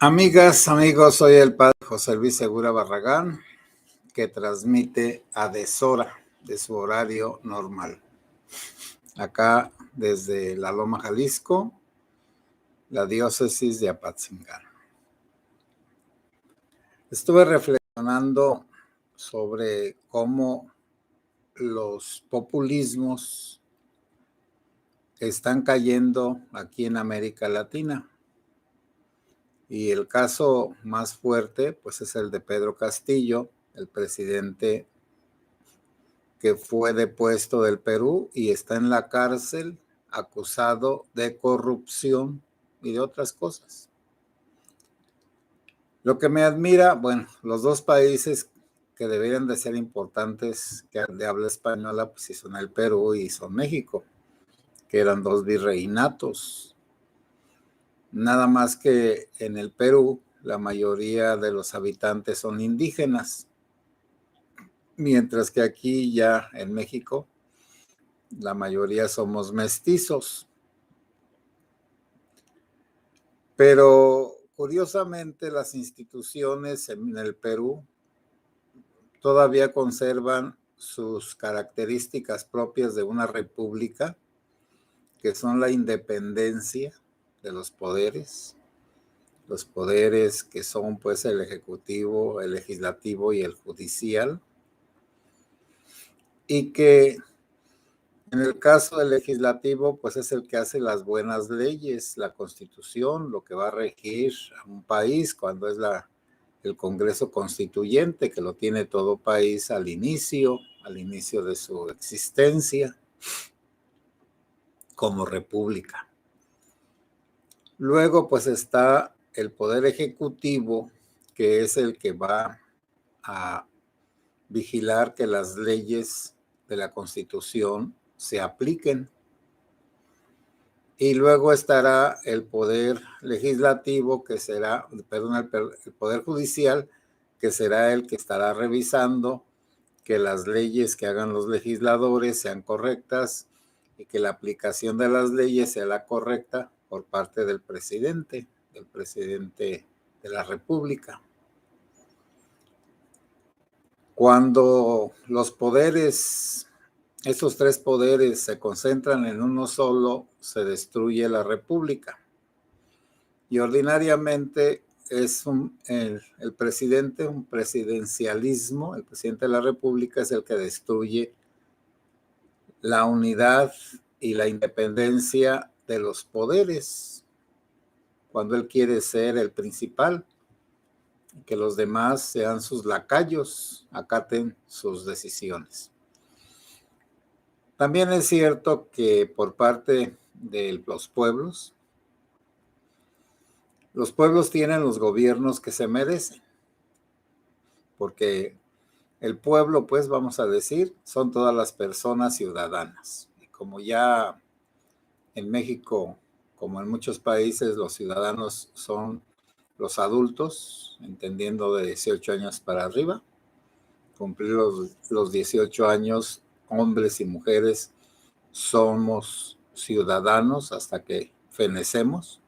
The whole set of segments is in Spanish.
Amigas, amigos, soy el padre José Luis Segura Barragán, que transmite a deshora de su horario normal. Acá desde La Loma, Jalisco, la diócesis de Apatzingán. Estuve reflexionando sobre cómo los populismos están cayendo aquí en América Latina. Y el caso más fuerte, pues, es el de Pedro Castillo, el presidente que fue depuesto del Perú y está en la cárcel acusado de corrupción y de otras cosas. Lo que me admira, bueno, los dos países que deberían de ser importantes de habla española, pues sí son el Perú y son México, que eran dos virreinatos. Nada más que en el Perú la mayoría de los habitantes son indígenas, mientras que aquí ya en México la mayoría somos mestizos. Pero curiosamente las instituciones en el Perú todavía conservan sus características propias de una república, que son la independencia de los poderes que son pues el ejecutivo, el legislativo y el judicial, y que en el caso del legislativo pues es el que hace las buenas leyes, la constitución, lo que va a regir a un país cuando es el Congreso Constituyente, que lo tiene todo país al inicio de su existencia como república. Luego pues está el poder ejecutivo, que es el que va a vigilar que las leyes de la Constitución se apliquen. Y luego estará el poder legislativo, que será, perdón, el poder judicial, que será el que estará revisando que las leyes que hagan los legisladores sean correctas y que la aplicación de las leyes sea la correcta por parte del presidente de la República. Cuando los poderes, esos tres poderes se concentran en uno solo, se destruye la República. Y ordinariamente es el presidente, un presidencialismo, el presidente de la República es el que destruye la unidad y la independencia de los poderes, cuando él quiere ser el principal, que los demás sean sus lacayos, acaten sus decisiones. También es cierto que por parte de los pueblos tienen los gobiernos que se merecen, porque el pueblo, pues vamos a decir, son todas las personas ciudadanas. Y como ya en México, como en muchos países, los ciudadanos son los adultos, entendiendo de 18 años para arriba, cumplir los 18 años, hombres y mujeres, somos ciudadanos hasta que fenecemos.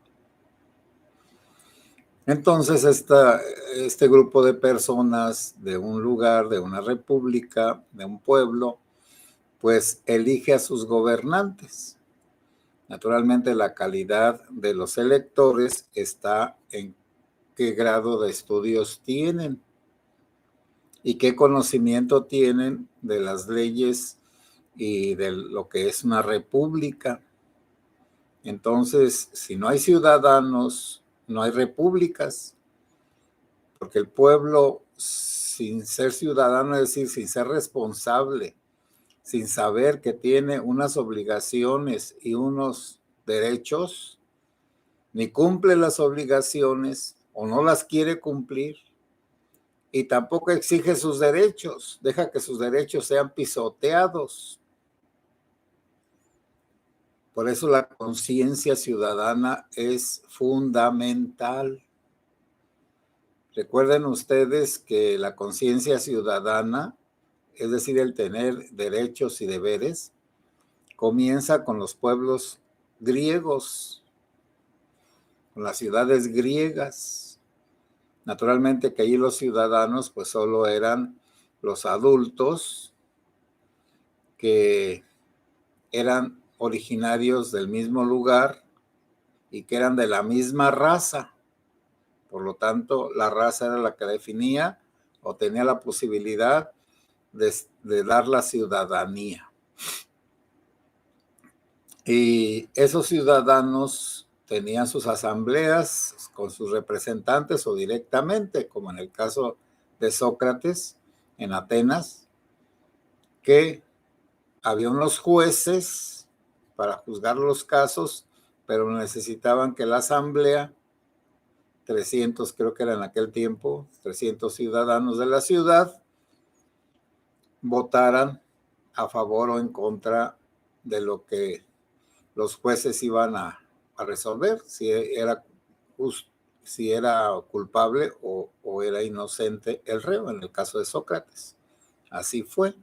Entonces, este grupo de personas de un lugar, de una república, de un pueblo, pues elige a sus gobernantes. Naturalmente, la calidad de los electores está en qué grado de estudios tienen y qué conocimiento tienen de las leyes y de lo que es una república. Entonces, si no hay ciudadanos, no hay repúblicas, porque el pueblo, sin ser ciudadano, es decir, sin ser responsable, sin saber que tiene unas obligaciones y unos derechos, ni cumple las obligaciones o no las quiere cumplir, y tampoco exige sus derechos, deja que sus derechos sean pisoteados. Por eso la conciencia ciudadana es fundamental. Recuerden ustedes que la conciencia ciudadana, es decir, el tener derechos y deberes, comienza con los pueblos griegos, con las ciudades griegas. Naturalmente que allí los ciudadanos pues solo eran los adultos que eran originarios del mismo lugar y que eran de la misma raza. Por lo tanto, la raza era la que definía o tenía la posibilidad de dar la ciudadanía. Y esos ciudadanos tenían sus asambleas con sus representantes o directamente, como en el caso de Sócrates en Atenas, que había unos jueces para juzgar los casos, pero necesitaban que la asamblea, 300 creo que era en aquel tiempo, 300 ciudadanos de la ciudad, votaran a favor o en contra de lo que los jueces iban a resolver, si era si era culpable o era inocente el reo, en el caso de Sócrates. Así fue.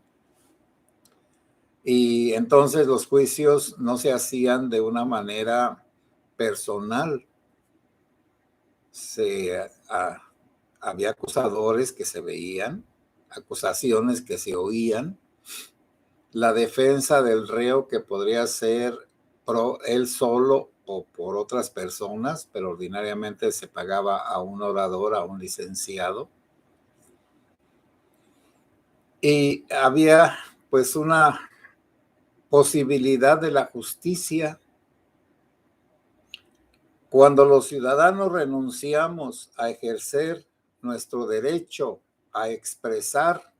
Y entonces los juicios no se hacían de una manera personal. Había acusadores que se veían, acusaciones que se oían, la defensa del reo que podría ser él solo o por otras personas, pero ordinariamente se pagaba a un orador, a un licenciado. Y había pues una posibilidad de la justicia. Cuando los ciudadanos renunciamos a ejercer nuestro derecho a expresar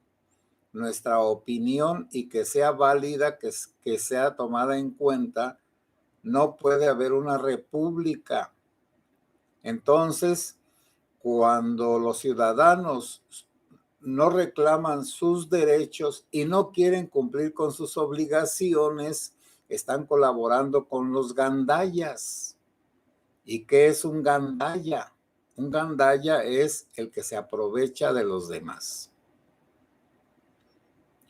nuestra opinión y que sea válida, que sea tomada en cuenta, no puede haber una república. Entonces, cuando los ciudadanos no reclaman sus derechos y no quieren cumplir con sus obligaciones, están colaborando con los gandayas. ¿Y qué es un gandaya? Un gandaya es el que se aprovecha de los demás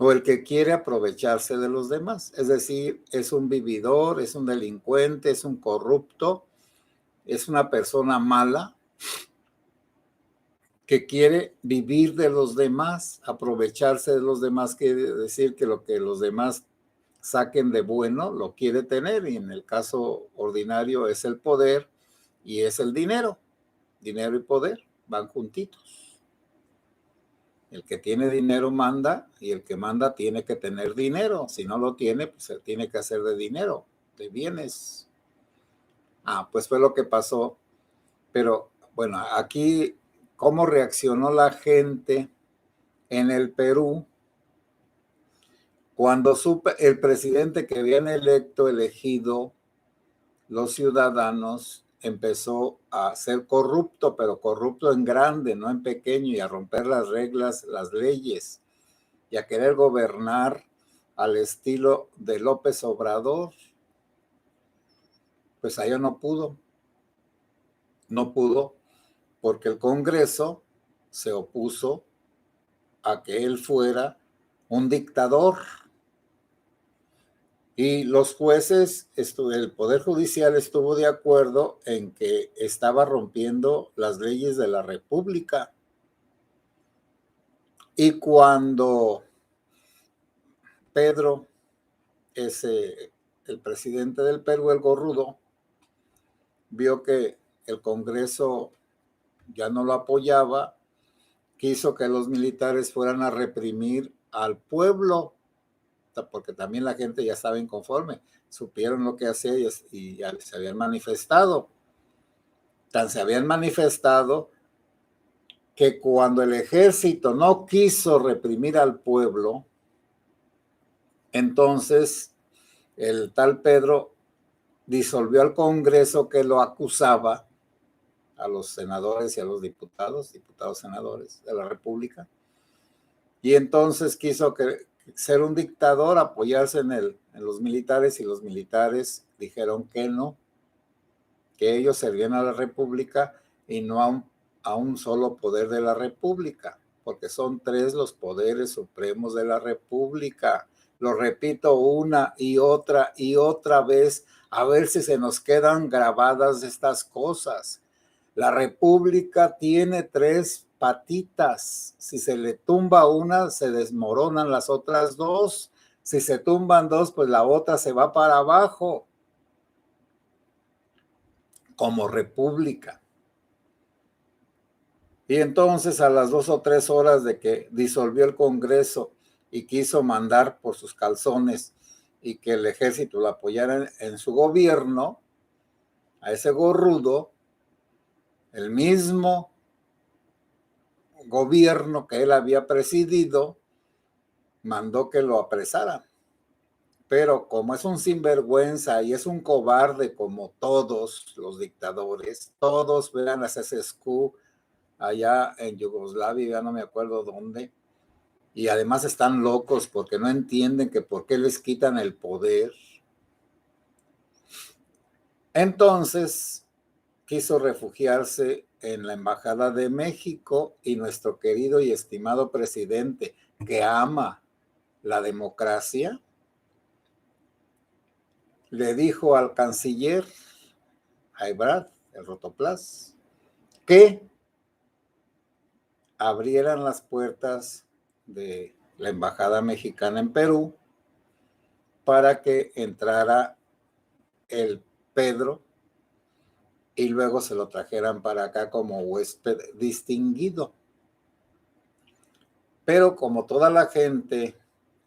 o el que quiere aprovecharse de los demás. Es decir, es un vividor, es un delincuente, es un corrupto, es una persona mala que quiere vivir de los demás, aprovecharse de los demás, quiere decir que lo que los demás saquen de bueno lo quiere tener, y en el caso ordinario es el poder y es el dinero. Dinero y poder van juntitos. El que tiene dinero manda y el que manda tiene que tener dinero. Si no lo tiene, pues se tiene que hacer de dinero, de bienes. Pues fue lo que pasó. Pero bueno, aquí, ¿cómo reaccionó la gente en el Perú cuando el presidente que habían elegido los ciudadanos empezó a ser corrupto, pero corrupto en grande, no en pequeño, y a romper las reglas, las leyes, y a querer gobernar al estilo de López Obrador? Pues allá no pudo porque el Congreso se opuso a que él fuera un dictador. Y los jueces, el Poder Judicial estuvo de acuerdo en que estaba rompiendo las leyes de la República. Y cuando Pedro, el presidente del Perú, el Gorrudo, vio que el Congreso ya no lo apoyaba, quiso que los militares fueran a reprimir al pueblo, porque también la gente ya estaba inconforme, supieron lo que hacía y ya se habían manifestado. Tan se habían manifestado que cuando el ejército no quiso reprimir al pueblo, entonces el tal Pedro disolvió al Congreso que lo acusaba, a los senadores y a los diputados, senadores de la República, y entonces quiso ser un dictador, apoyarse en los militares, y los militares dijeron que no, que ellos servían a la República y no a un solo poder de la República, porque son 3 los poderes supremos de la República. Lo repito una y otra vez, a ver si se nos quedan grabadas estas cosas. La república tiene tres patitas. Si se le tumba una, se desmoronan las otras dos. Si se tumban dos, pues la otra se va para abajo. Como república. Y entonces a las 2 o 3 horas de que disolvió el Congreso y quiso mandar por sus calzones y que el ejército lo apoyara en su gobierno, a ese gorrudo, el mismo gobierno que él había presidido, mandó que lo apresaran. Pero como es un sinvergüenza y es un cobarde como todos los dictadores, todos vean a Ceausescu allá en Yugoslavia, ya no me acuerdo dónde, y además están locos porque no entienden que por qué les quitan el poder. Entonces quiso refugiarse en la Embajada de México y nuestro querido y estimado presidente, que ama la democracia, le dijo al canciller, a Ebrard, el Rotoplas, que abrieran las puertas de la Embajada Mexicana en Perú para que entrara el Pedro y luego se lo trajeran para acá como huésped distinguido. Pero como toda la gente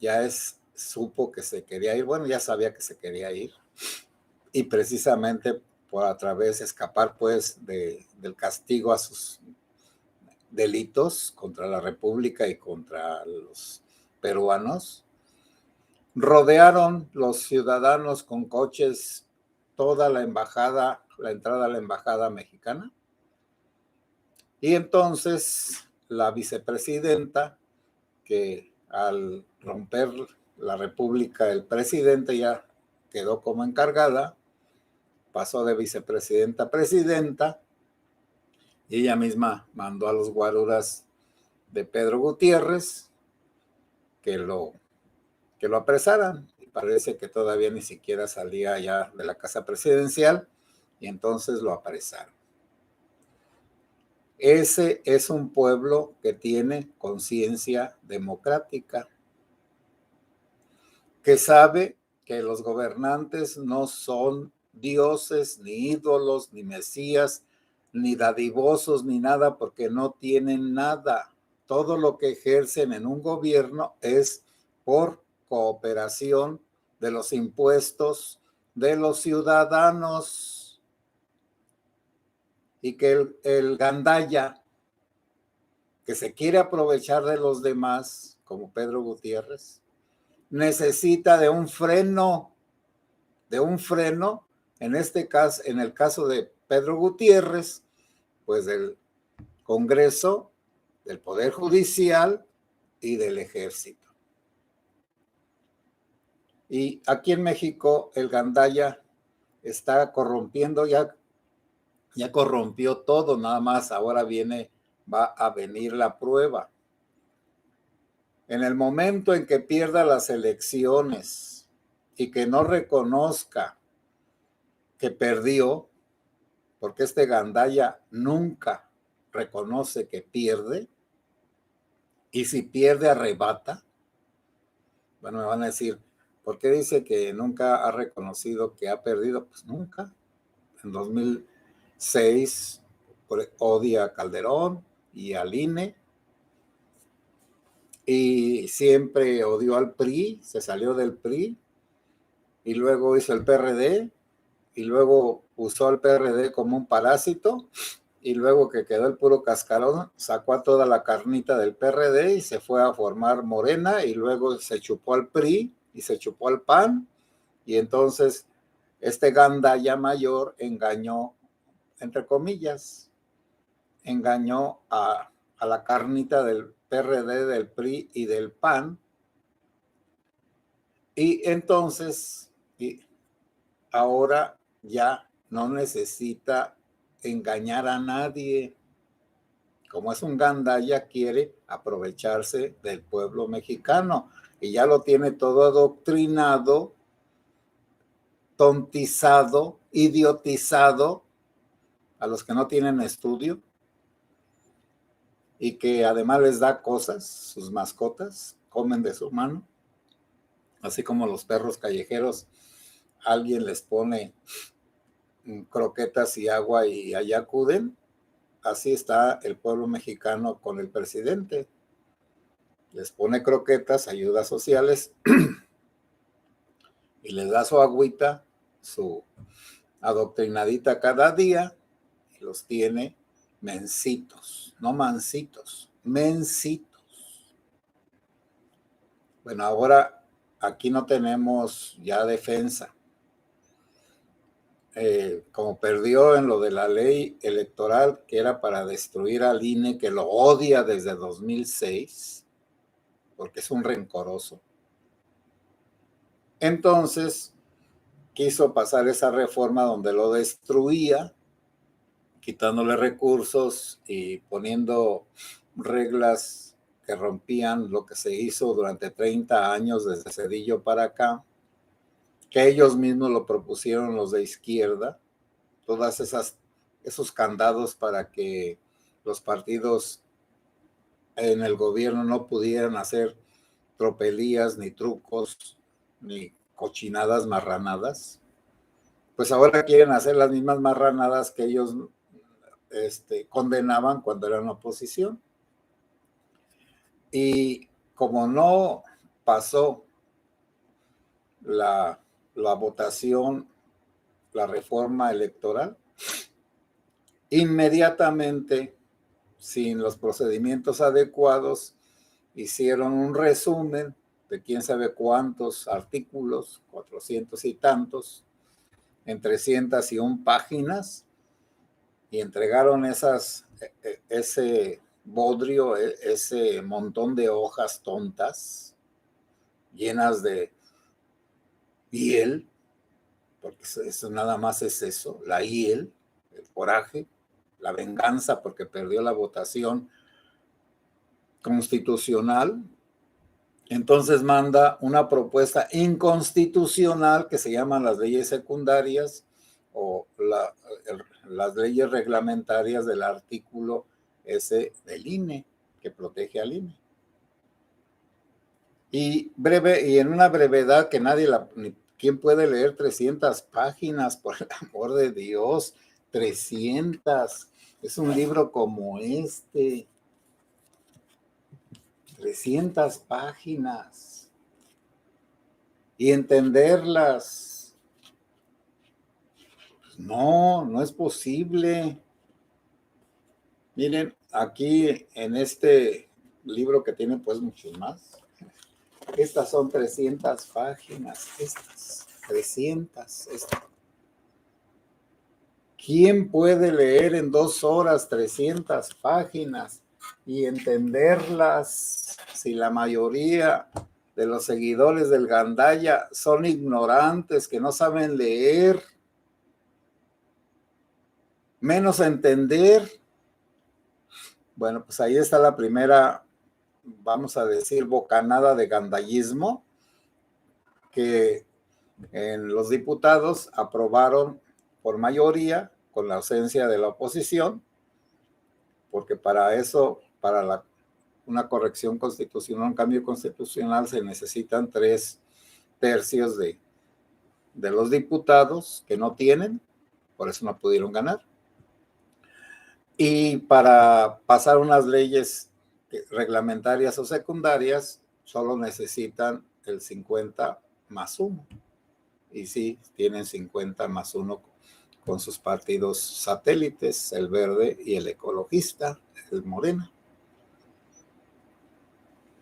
ya supo que se quería ir, bueno, ya sabía que se quería ir, y precisamente por a través de escapar pues del castigo a sus delitos contra la República y contra los peruanos, rodearon los ciudadanos con coches toda la embajada, la entrada a la embajada mexicana, y entonces la vicepresidenta, que al romper la república el presidente ya quedó como encargada, pasó de vicepresidenta a presidenta, y ella misma mandó a los guaruras de Pedro Gutiérrez que lo apresaran. Y parece que todavía ni siquiera salía ya de la casa presidencial, y entonces lo apresaron. Ese es un pueblo que tiene conciencia democrática, que sabe que los gobernantes no son dioses, ni ídolos, ni mesías, ni dadivosos, ni nada, porque no tienen nada. Todo lo que ejercen en un gobierno es por cooperación de los impuestos de los ciudadanos. Y que el gandaya, que se quiere aprovechar de los demás, como Pedro Gutiérrez, necesita de un freno, en este caso, en el caso de Pedro Gutiérrez, pues del Congreso, del Poder Judicial y del Ejército. Y aquí en México el gandaya está corrompiendo, ya corrompió todo, nada más ahora va a venir la prueba. En el momento en que pierda las elecciones y que no reconozca que perdió, porque este gandaya nunca reconoce que pierde, y si pierde arrebata. Bueno, me van a decir, ¿por qué dice que nunca ha reconocido que ha perdido? Pues nunca. En 2006 odia a Calderón y al INE, y siempre odió al PRI, se salió del PRI, y luego hizo el PRD, y luego usó al PRD como un parásito, y luego que quedó el puro cascarón, sacó a toda la carnita del PRD y se fue a formar Morena, y luego se chupó al PRI y se chupó al PAN, y entonces este gandaya mayor engañó, entre comillas, engañó a la carnita del PRD, del PRI y del PAN, y entonces ahora ya no necesita engañar a nadie. Como es un gandaya, quiere aprovecharse del pueblo mexicano y ya lo tiene todo adoctrinado, tontizado, idiotizado, a los que no tienen estudio y que además les da cosas, sus mascotas, comen de su mano, así como los perros callejeros, alguien les pone croquetas y agua y allá acuden. Así está el pueblo mexicano con el presidente. Les pone croquetas, ayudas sociales y les da su agüita, su adoctrinadita cada día y los tiene mencitos, no mancitos, mencitos. Bueno, ahora aquí no tenemos ya defensa. Como perdió en lo de la ley electoral, que era para destruir al INE, que lo odia desde 2006, porque es un rencoroso. Entonces, quiso pasar esa reforma donde lo destruía, quitándole recursos y poniendo reglas que rompían lo que se hizo durante 30 años desde Cedillo para acá, que ellos mismos lo propusieron los de izquierda, todas esos candados para que los partidos en el gobierno no pudieran hacer tropelías, ni trucos, ni cochinadas marranadas. Pues ahora quieren hacer las mismas marranadas que ellos condenaban cuando eran oposición. Y como no pasó la votación, la reforma electoral, inmediatamente, sin los procedimientos adecuados, hicieron un resumen de quién sabe cuántos artículos, 400 y tantos, en 301 páginas, y entregaron ese bodrio, ese montón de hojas tontas, llenas de hiel, porque eso nada más es eso, la hiel, el coraje, la venganza porque perdió la votación constitucional. Entonces manda una propuesta inconstitucional que se llaman las leyes secundarias o las leyes reglamentarias del artículo ese del INE, que protege al INE. Y en una brevedad que ¿quién puede leer 300 páginas? Por el amor de Dios, 300. Es un libro como 300 páginas. Y entenderlas, pues no es posible. Miren, aquí en este libro que tiene pues muchos más, estas son 300 páginas, estas, 300. ¿Quién puede leer en 2 horas 300 páginas y entenderlas si la mayoría de los seguidores del Gandaya son ignorantes, que no saben leer, menos entender? Bueno, pues ahí está la primera, vamos a decir, bocanada de gandayismo, que en los diputados aprobaron por mayoría, con la ausencia de la oposición, porque para eso, una corrección constitucional, un cambio constitucional, se necesitan 3/3 de los diputados, que no tienen, por eso no pudieron ganar. Y para pasar unas leyes reglamentarias o secundarias, solo necesitan el 50+1. Y sí, tienen 50+1 con sus partidos satélites, el Verde y el Ecologista, el Morena.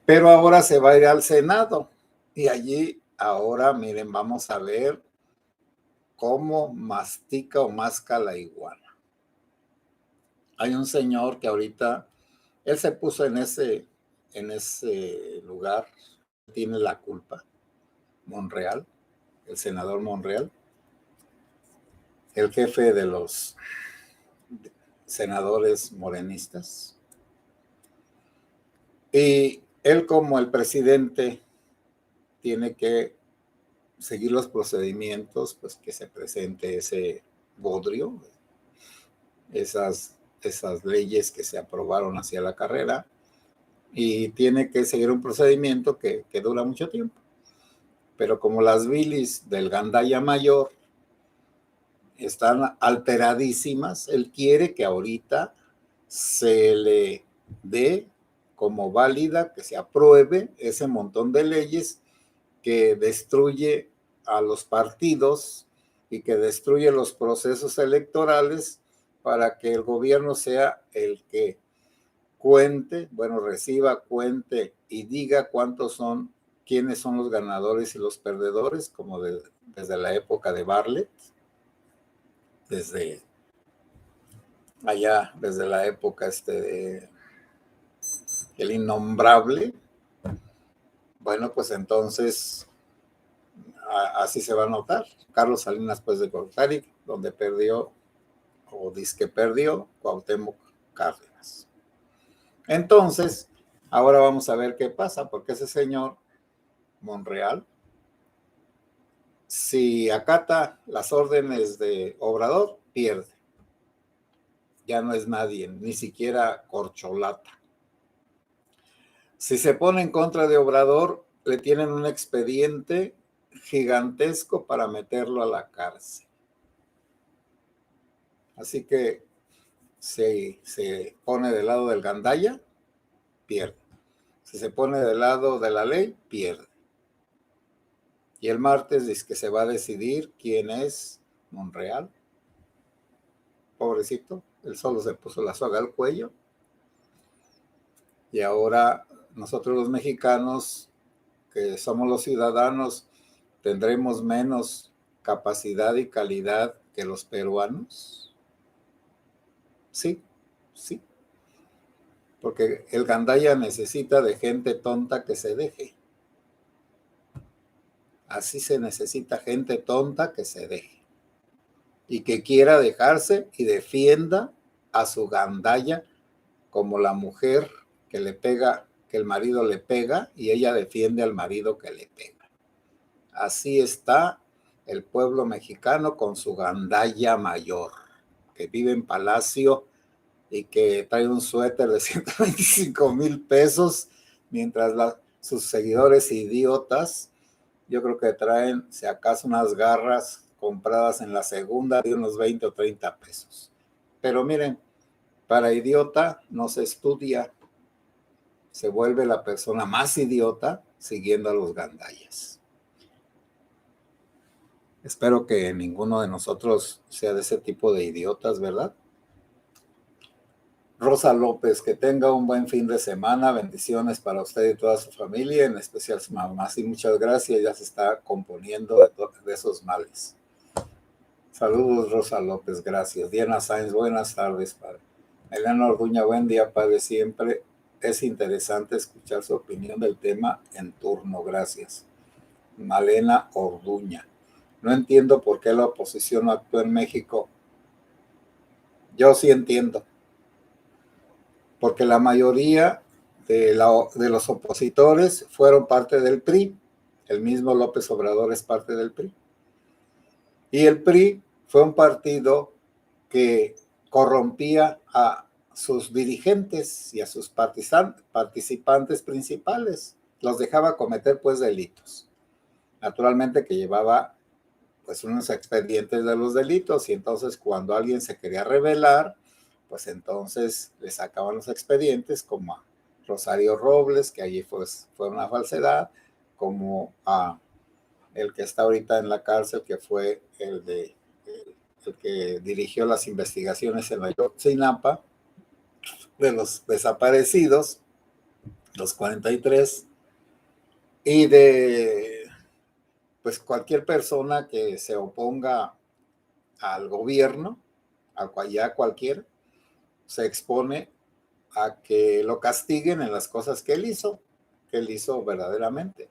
Pero ahora se va a ir al Senado y allí ahora, miren, vamos a ver cómo mastica o masca la iguana. Hay un señor que ahorita, él se puso en ese lugar, tiene la culpa, Monreal, el senador Monreal, el jefe de los senadores morenistas. Y él, como el presidente, tiene que seguir los procedimientos, pues que se presente ese bodrio, esas leyes que se aprobaron hacia la carrera, y tiene que seguir un procedimiento que dura mucho tiempo. Pero como las bilis del Gandaya Mayor están alteradísimas, él quiere que ahorita se le dé como válida, que se apruebe ese montón de leyes que destruye a los partidos y que destruye los procesos electorales, para que el gobierno sea el que cuente, bueno, reciba, cuente y diga quiénes son los ganadores y los perdedores, como desde la época de Bartlett, desde allá, desde la época de el innombrable. Bueno, pues entonces así se va a notar. Carlos Salinas, pues, de Gortari, donde perdió, o disque perdió, Cuauhtémoc Cárdenas. Entonces, ahora vamos a ver qué pasa, porque ese señor Monreal, si acata las órdenes de Obrador, pierde. Ya no es nadie, ni siquiera corcholata. Si se pone en contra de Obrador, le tienen un expediente gigantesco para meterlo a la cárcel. Así que si se pone del lado del gandaya, pierde. Si se pone del lado de la ley, pierde. Y el martes dice que se va a decidir quién es Monreal. Pobrecito, él solo se puso la soga al cuello. Y ahora nosotros los mexicanos, que somos los ciudadanos, tendremos menos capacidad y calidad que los peruanos. Sí, sí. Porque el gandaya necesita de gente tonta que se deje. Así se necesita gente tonta que se deje. Y que quiera dejarse y defienda a su gandaya, como la mujer que le pega, que el marido le pega, y ella defiende al marido que le pega. Así está el pueblo mexicano con su gandaya mayor, que vive en Palacio y que trae un suéter de 125,000 pesos, mientras sus seguidores idiotas, yo creo que traen, si acaso, unas garras compradas en la segunda de unos 20 o 30 pesos. Pero miren, para idiota no se estudia, se vuelve la persona más idiota siguiendo a los gandayas. Espero que ninguno de nosotros sea de ese tipo de idiotas, ¿verdad? Rosa López, que tenga un buen fin de semana. Bendiciones para usted y toda su familia, en especial su mamá. Sí, muchas gracias. Ya se está componiendo de esos males. Saludos, Rosa López. Gracias. Diana Sáenz, buenas tardes, padre. Elena Orduña, buen día, padre. Siempre es interesante escuchar su opinión del tema en turno. Gracias. Malena Orduña. No entiendo por qué la oposición no actúa en México. Yo sí entiendo. Porque la mayoría de los opositores fueron parte del PRI. El mismo López Obrador es parte del PRI. Y el PRI fue un partido que corrompía a sus dirigentes y a sus participantes principales. Los dejaba cometer, pues, delitos. Naturalmente que llevaba, pues, unos expedientes de los delitos, y entonces cuando alguien se quería rebelar, pues entonces le sacaban los expedientes, como a Rosario Robles, que allí fue una falsedad, como a el que está ahorita en la cárcel, que fue el que dirigió las investigaciones en Ayotzinapa de los desaparecidos, los 43, y de, pues, cualquier persona que se oponga al gobierno, ya cualquiera, se expone a que lo castiguen en las cosas que él hizo verdaderamente.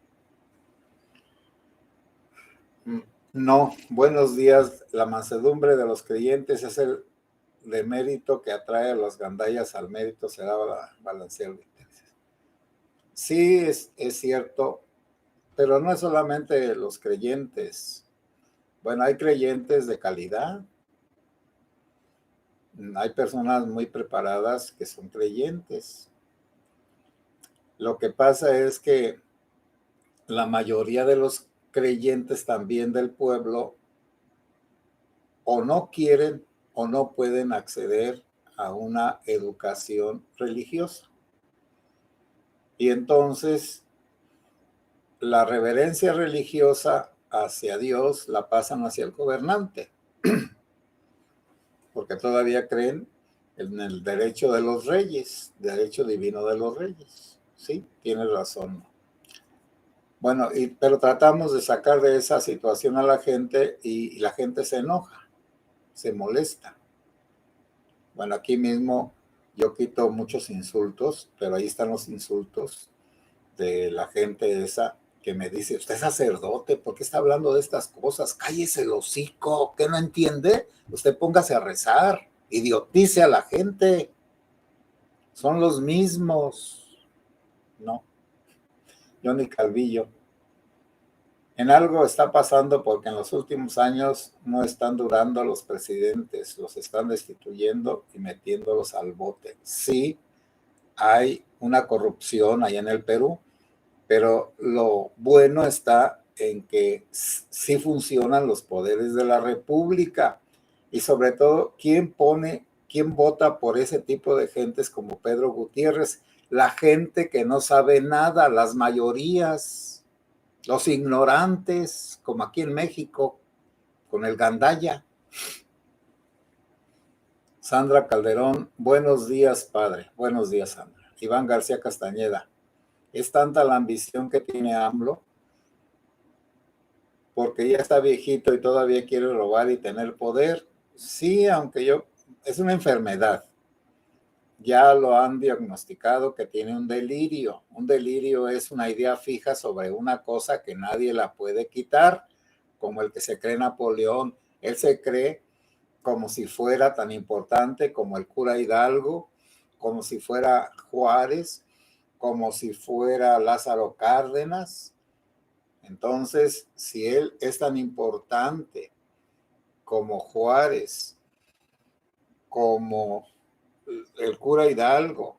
No, buenos días. La mansedumbre de los creyentes es el de mérito que atrae a los gandayas al mérito, será balancear de intereses. Sí, es cierto, pero no es solamente los creyentes. Bueno, hay creyentes de calidad, Hay personas muy preparadas que son creyentes. Lo que pasa es que la mayoría de los creyentes también del pueblo o no quieren o no pueden acceder a una educación religiosa. Y entonces la reverencia religiosa hacia Dios la pasan hacia el gobernante, porque todavía creen en el derecho de los reyes, derecho divino de los reyes. Sí, tienes razón. Bueno, pero tratamos de sacar de esa situación a la gente y la gente se enoja, se molesta. Bueno, aquí mismo yo quito muchos insultos, pero ahí están los insultos de la gente esa que me dice, usted es sacerdote, ¿por qué está hablando de estas cosas? Cállese el hocico, ¿qué no entiende? Usted póngase a rezar, idiotice a la gente. Son los mismos. No, Johnny Calvillo. En algo está pasando porque en los últimos años no están durando los presidentes, los están destituyendo y metiéndolos al bote. Sí, hay una corrupción allá en el Perú, pero lo bueno está en que sí funcionan los poderes de la República y sobre todo, ¿quién vota por ese tipo de gentes como Pedro Gutiérrez? La gente que no sabe nada, las mayorías, los ignorantes, como aquí en México, con el gandaya. Sandra Calderón, buenos días, padre. Buenos días, Sandra. Iván García Castañeda, es tanta la ambición que tiene AMLO porque ya está viejito y todavía quiere robar y tener poder. Sí, aunque es una enfermedad. Ya lo han diagnosticado que tiene un delirio. Un delirio es una idea fija sobre una cosa que nadie la puede quitar, como el que se cree Napoleón. Él se cree como si fuera tan importante como el cura Hidalgo, como si fuera Juárez, como si fuera Lázaro Cárdenas. Entonces, si él es tan importante como Juárez, como el cura Hidalgo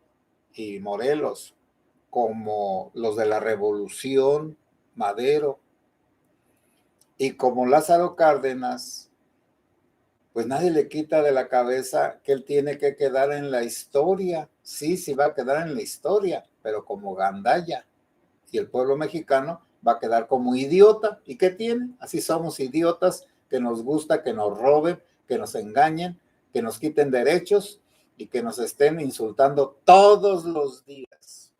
y Morelos, como los de la Revolución, Madero, y como Lázaro Cárdenas, pues nadie le quita de la cabeza que él tiene que quedar en la historia. Sí, sí va a quedar en la historia, pero como gandalla. Y el pueblo mexicano va a quedar como idiota. ¿Y qué tiene? Así somos idiotas, que nos gusta que nos roben, que nos engañen, que nos quiten derechos y que nos estén insultando todos los días.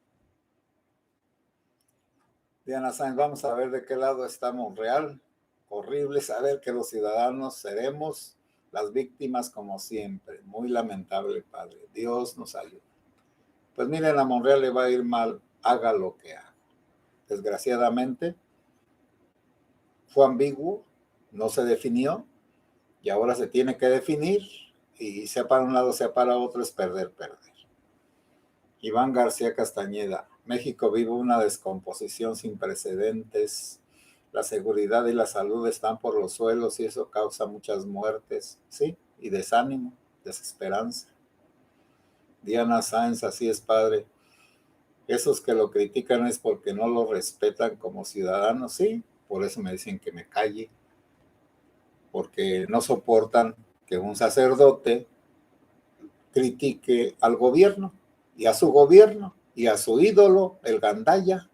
Diana Sáenz, vamos a ver de qué lado está Monreal. Horrible saber que los ciudadanos seremos las víctimas como siempre. Muy lamentable, padre. Dios nos ayude. Pues miren, a Monreal le va a ir mal, haga lo que haga. Desgraciadamente, fue ambiguo, no se definió y ahora se tiene que definir y sea para un lado, sea para otro, es perder, perder. Iván García Castañeda, México vive una descomposición sin precedentes. La seguridad y la salud están por los suelos y eso causa muchas muertes, ¿sí? Y desánimo, desesperanza. Diana Sáenz, así es, padre. Esos que lo critican es porque no lo respetan como ciudadano, sí. Por eso me dicen que me calle. Porque no soportan que un sacerdote critique al gobierno y a su gobierno y a su ídolo, el gandaya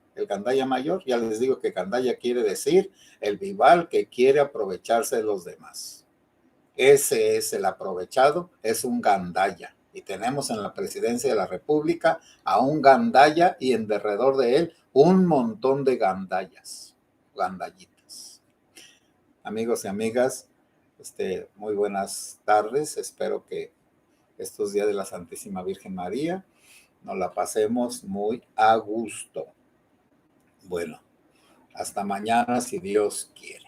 mayor. Ya les digo que gandaya quiere decir el vival que quiere aprovecharse de los demás. Ese es el aprovechado, es un gandaya. Y tenemos en la presidencia de la República a un gandaya y en derredor de él un montón de gandallas, gandallitas. Amigos y amigas, muy buenas tardes. Espero que estos días de la Santísima Virgen María nos la pasemos muy a gusto. Bueno, hasta mañana si Dios quiere.